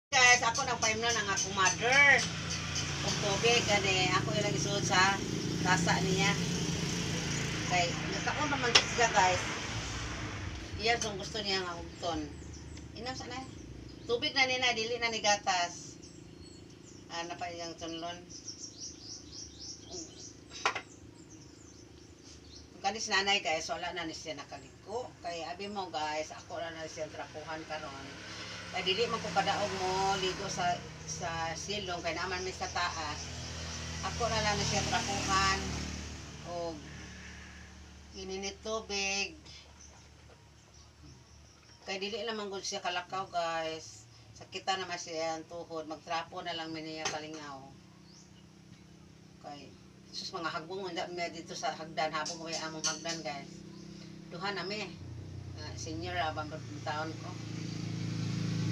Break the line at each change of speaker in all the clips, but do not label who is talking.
Guys, ako nagpaimno ng akong mother. Kung tubig, gani, ako yung nag-isuod sa tasa niya. Kay, nagkaon naman siya guys. Iya kung gusto niya nga ugton. Inam sana. Tubig na nina, dili na ni gatas. Ano pa yung tunlon. Kanis nanay guys, wala na ni siya nakaliko. Kay abi mo guys, ako na siya trapuhan karon. Kay dili man ko kadaog mo ligo sa silong kay naman mi sa taas. Ako na lang siya trapuhan o ininit tubig. Kay dili naman gud siya kalakaw guys. Sakita naman siya ang tuhod, magtrapo na lang mi niya kalingaw. Kay sus mga hagbong unda mi dito sa hagdan habang may among hagdan guys. Duha na mi. Senior abang taon ko.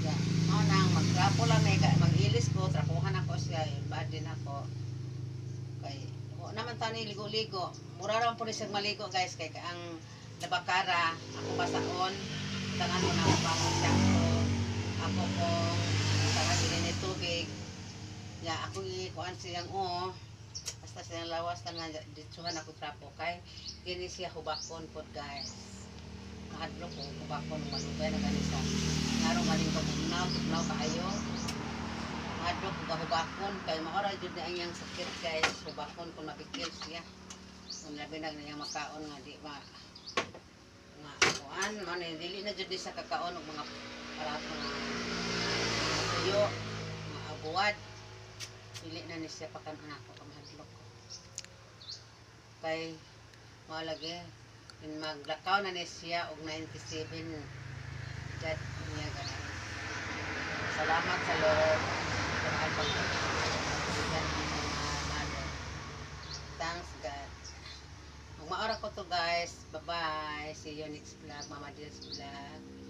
Ya, mo nang magtrapo lang mi mag-ilis ko, trapuhan ako siya, bad din ako. Kay o naman tani ligo-ligo. Mura ra po ni siya maligo guys kay ang nabakara ako basaon. Tangan mo na ako siya. Ako kung tangan din ni tubig. Ya ako ikuan siyang basta siyang lawas tangan ditsuhan ako trapo kay kini siya hubakon pod guys. Mahadlok ko hubakon malugay na ganisa. Narong galing ko tugnaw kaayo. Mahadlok ko hubakon kay maora jud na iyang sakit guys. Hubakon kung mapikil siya. Kung labi na niya makaon nga di ma nga kuan man dili na jud sa kakaon og mga parato nga tuyo, mga abuwad. Dili na ni siya pakanan ako kamahadlok ko. Kay malagi maglakaw na ni siya og 97 jud niya ganan. Salamat sa Lord. Thanks God. Maora ko to guys. Bye bye. See you next vlog. Mama Dils vlog.